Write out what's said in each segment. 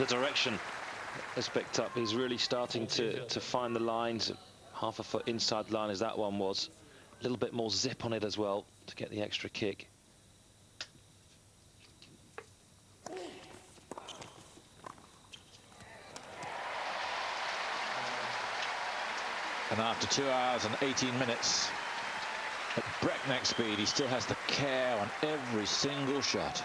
The direction has picked up. He's really starting to find the lines. Half a foot inside the line as that one was. A little bit more zip on it as well to get the extra kick. And after 2 hours and 18 minutes, at breakneck speed, he still has the care on every single shot.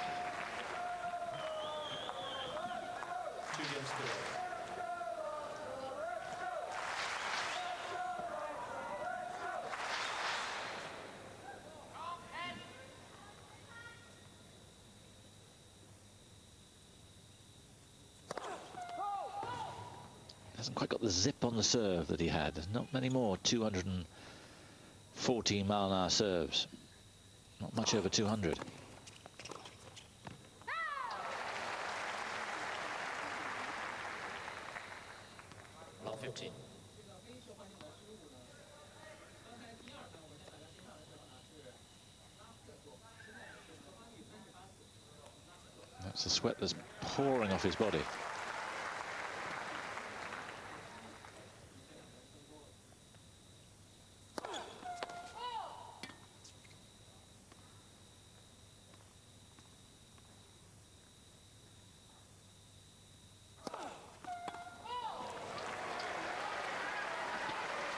Hasn't quite got the zip on the serve that he had. There's not many more 214-mile-an-hour serves. Not much over 200. Ball 15. That's the sweat that's pouring off his body.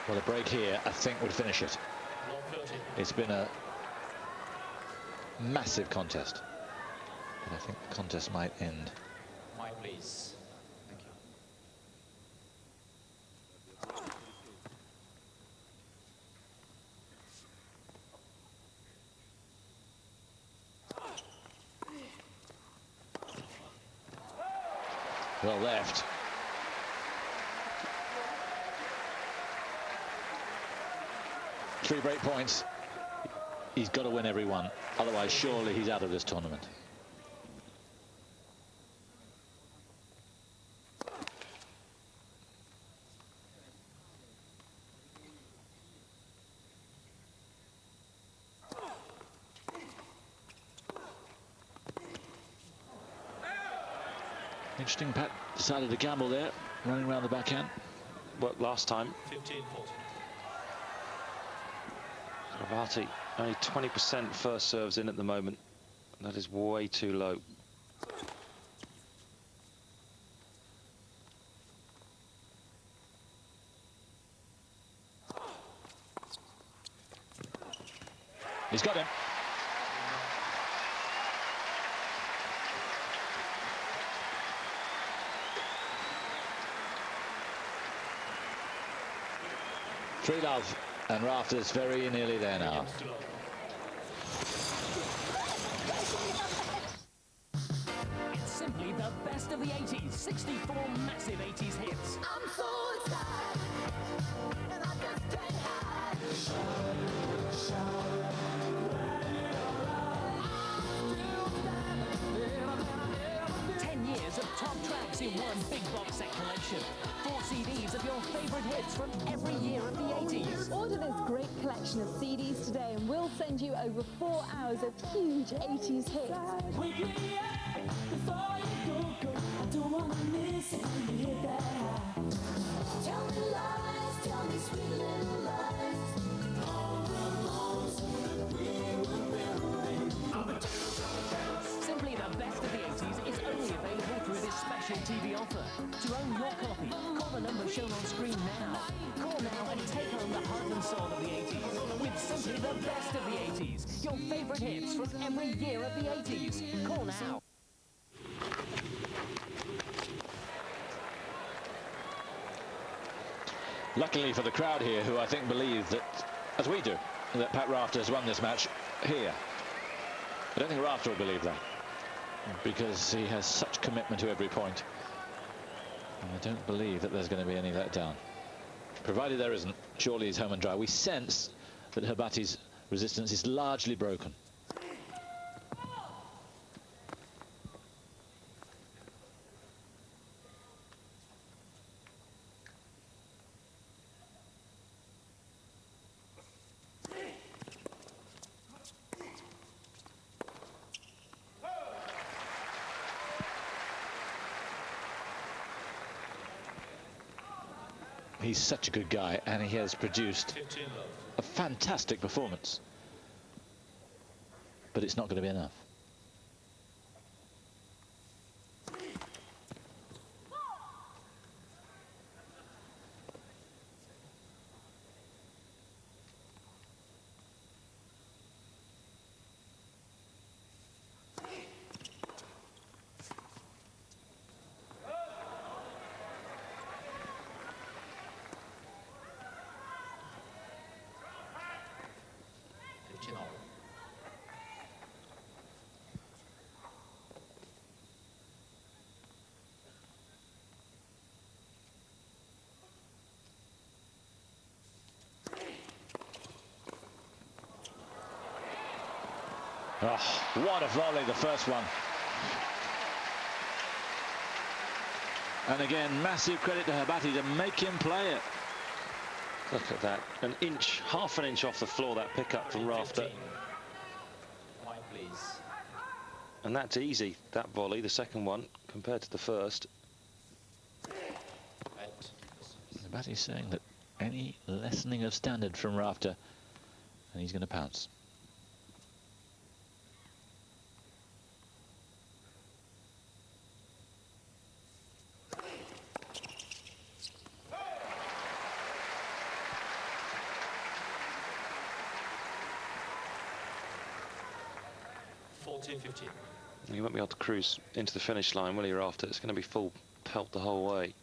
Well, a break here, I think, would finish it. It's been a massive contest. But I think the contest might end. Mike, please. Thank you. Well left. Three break points. He's got to win every one. Otherwise, surely he's out of this tournament. Interesting, Pat decided to gamble there, running around the backhand. Worked last time. 15-14. hrbaty, only 20% first serves in at the moment. That is way too low. He's got him. Three love, and Rafter's very nearly there now. It's simply the best of the 80s. 64 massive 80s hits. I'm so excited, and I just can't hide. 10 years of top tracks in one big box set collection. 4 CDs of your favorite hits from every year of the 80s. Order this great collection of CDs today and we'll send you over 4 hours of huge 80s hits. Tell me lies, tell me sweet little lies. All the bones that we were building. Simply the best of the 80s is only available through this special TV offer. To own your copy, call the number shown on screen now. Call now and take home the heart and soul of the 80s. With simply the best of the 80s. Your favorite hits from every year of the 80s. Call now. Luckily for the crowd here, who I think believe that, as we do, that Pat Rafter has won this match here. I don't think Rafter will believe that, because he has such commitment to every point. And I don't believe that there's going to be any letdown. Provided there isn't, surely he's home and dry. We sense that hrbaty's resistance is largely broken. He's such a good guy, and he has produced 15 love. a fantastic performance. But it's not going to be enough. Oh, what a volley, the first one. And again, massive credit to hrbaty to make him play it. Look at that. An inch, half an inch off the floor, that pickup from Rafter. Point, please. And that's easy, that volley, the second one, compared to the first. hrbaty's saying that any lessening of standard from Rafter, and he's going to pounce. He won't be able to cruise into the finish line, will he, Rafter? It's going to be full pelt the whole way.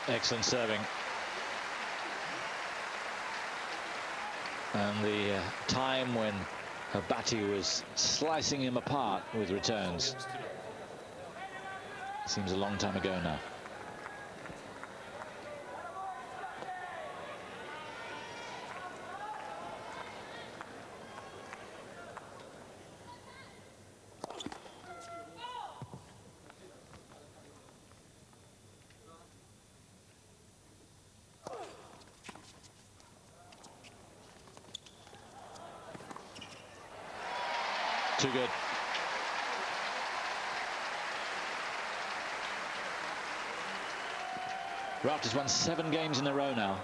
Excellent serving. And the time when hrbaty was slicing him apart with returns seems a long time ago now. Too good. Rafter's won 7 games in a row now.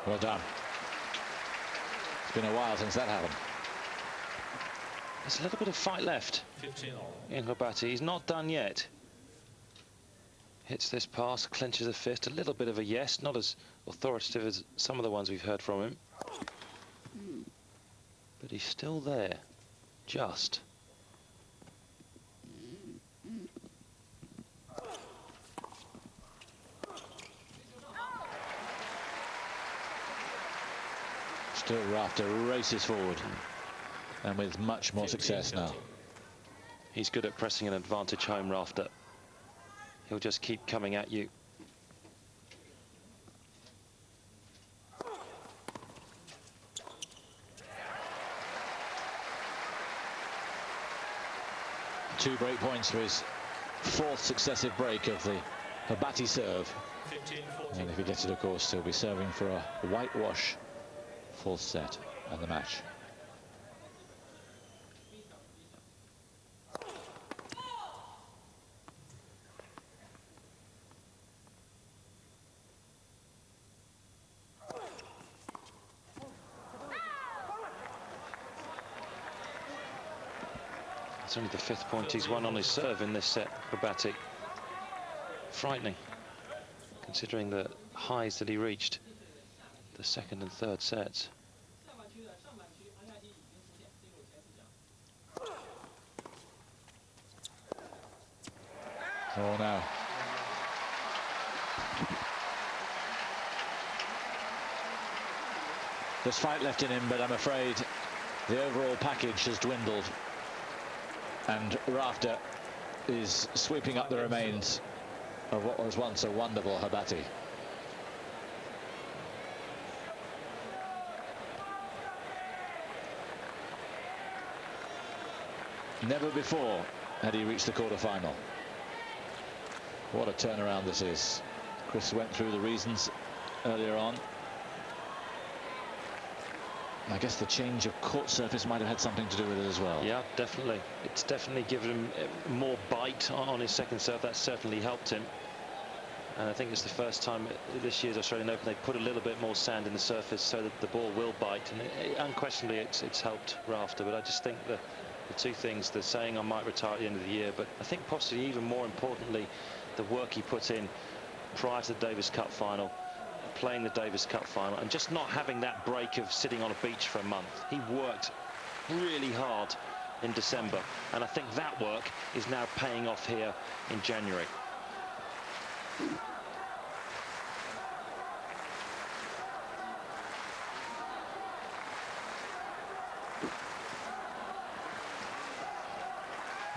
Well done. It's been a while since that happened. There's a little bit of fight left in hrbaty. He's not done yet. Hits this pass, clenches a fist. A little bit of a yes, not as authoritative as some of the ones we've heard from him. But he's still there. Just. Still Rafter races forward, and with much more success now. He's good at pressing an advantage home, Rafter. He'll just keep coming at you. Two break points for his 4th successive break of the hrbaty serve. And if he gets it, of course, he'll be serving for a whitewash 4th set and the match. It's only the 5th point he's won on his serve in this set, hrbaty. Frightening, considering the highs that he reached the 2nd and 3rd sets. Oh, now. There's fight left in him, but I'm afraid the overall package has dwindled. And Rafter is sweeping up the remains of what was once a wonderful hrbaty. Never before had he reached the quarter-final. What a turnaround this is. Chris went through the reasons earlier on. I guess the change of court surface might have had something to do with it as well. Yeah, definitely. It's definitely given him more bite on his second serve. That certainly helped him. And I think it's the first time this year's Australian Open they put a little bit more sand in the surface so that the ball will bite. And unquestionably, it's helped Rafter. But I just think the two things, the saying I might retire at the end of the year, but I think possibly even more importantly, the work he put in prior to the Davis Cup final, playing the Davis Cup final, and just not having that break of sitting on a beach for a month. He worked really hard in December, and I think that work is now paying off here in January.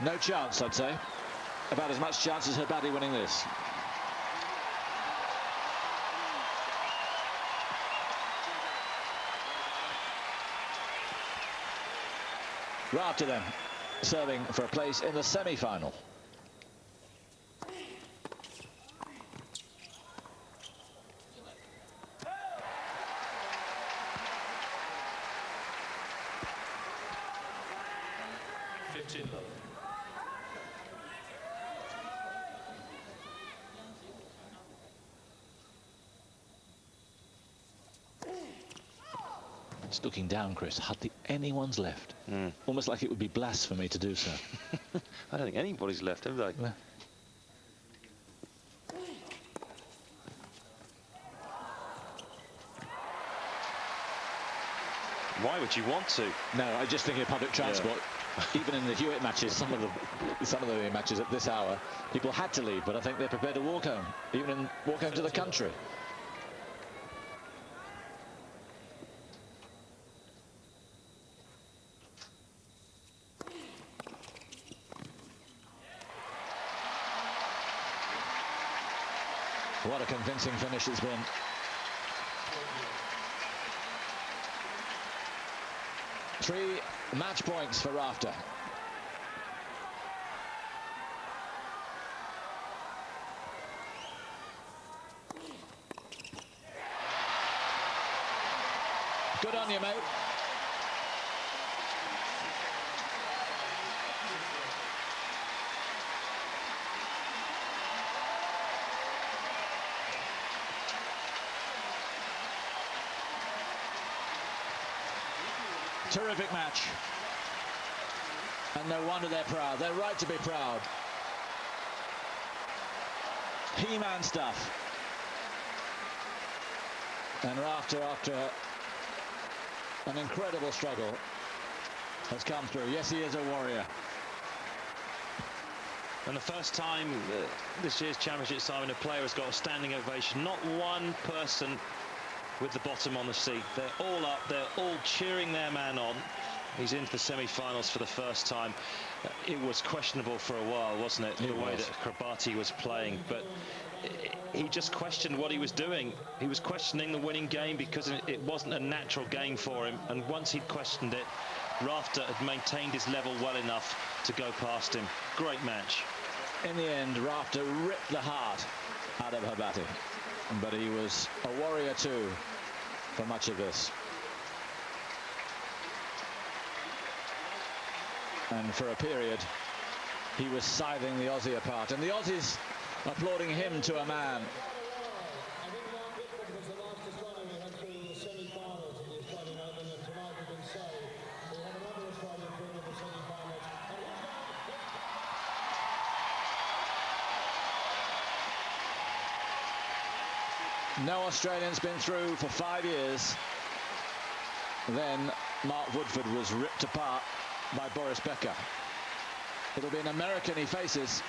No chance, I'd say. About as much chance as hrbaty winning this. Rafter then, serving for a place in the semi-final. Just looking down, Chris, hardly anyone's left. Almost like it would be blasphemy to do so. I don't think anybody's left, have they? Yeah. Why would you want to? No, I just think of public transport. Yeah. Even in the Hewitt matches, some of the matches at this hour, people had to leave, but I think they're prepared to walk home, even walk home to the country. What a convincing finish it's been. Three match points for Rafter. Good on you, mate. Terrific match. And no wonder they're proud. They're right to be proud. He-Man stuff. And Rafter, after an incredible struggle, has come through. Yes, he is a warrior. And the first time this year's championship, Simon, a player has got a standing ovation. Not one person with the bottom on the seat. They're all up, they're all cheering their man on. He's into the semi-finals for the first time. It was questionable for a while, wasn't it? The way that hrbaty was playing, but he just questioned what he was doing. He was questioning the winning game because it wasn't a natural game for him, and once he'd questioned it, Rafter had maintained his level well enough to go past him. Great match. In the end, Rafter ripped the heart out of hrbaty, but he was a warrior too for much of this. And for a period, he was scything the Aussie apart, and the Aussies applauding him to a man. No Australian's been through for 5 years. Then Mark Woodford was ripped apart by Boris Becker. It'll be an American he faces.